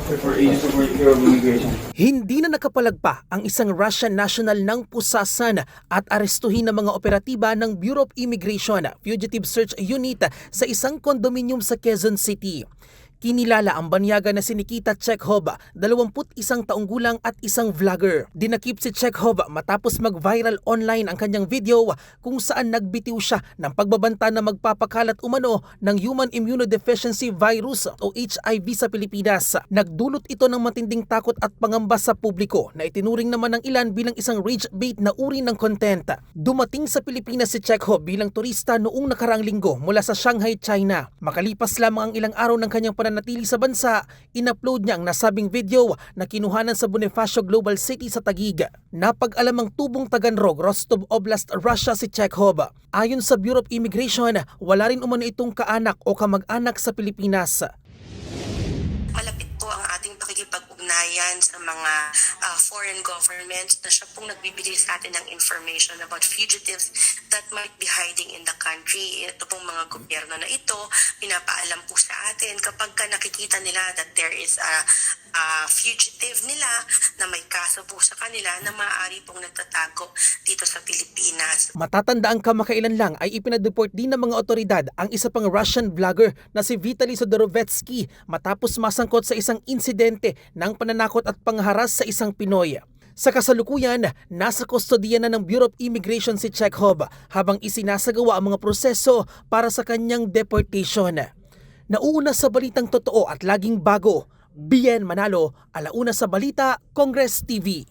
for Agency for Bureau of Immigration. Hindi na nakapalagpa ang isang Russian national ng pusasan at arestuhin ng mga operatiba ng Bureau of Immigration Fugitive Search Unit sa isang kondominium sa Quezon City. Kinilala ang banyaga na si Nikita Chekhov, 21 taong gulang at isang vlogger. Dinakip si Chekhov matapos mag-viral online ang kanyang video kung saan nagbitiw siya ng pagbabanta na magpapakalat umano ng Human Immunodeficiency Virus o HIV sa Pilipinas. Nagdulot ito ng matinding takot at pangamba sa publiko na itinuring naman ng ilan bilang isang rage bait na uri ng content. Dumating sa Pilipinas si Chekhov bilang turista noong nakaraang linggo mula sa Shanghai, China. Makalipas lamang ang ilang araw ng kanyang pananatili sa bansa, in-upload niya ang nasabing video na kinuhanan sa Bonifacio Global City sa Taguig. Napag-alamang tubong Taganrog, Rostov Oblast, Russia si Chekhov. Ayon sa Bureau of Immigration, wala rin umano itong kaanak o kamag-anak sa Pilipinas. Malapit po ang ating pakikipag-ugnayan sa mga foreign governments na siya pong nagbibigay sa atin ng information about fugitives that might be hiding in the country. Ito pong mga gobyerno na ito, pinapaalam po sa atin kapag nakikita nila that there is a fugitive nila na may kaso po sa kanila na maaari pong nagtatago dito sa Pilipinas. Matatandaan kamakailan lang ay ipinadeport din ng mga otoridad ang isa pang Russian vlogger na si Vitaly Zodorovetsky matapos masangkot sa isang insidente ng pananakot at pangharas sa isang Pinoy. Sa kasalukuyan, nasa kustodiya na ng Bureau of Immigration si Chekhov habang isinasagawa ang mga proseso para sa kanyang deportation. Nauuna sa balitang totoo at laging bago, Bien Manalo, Alauna sa Balita, Congress TV.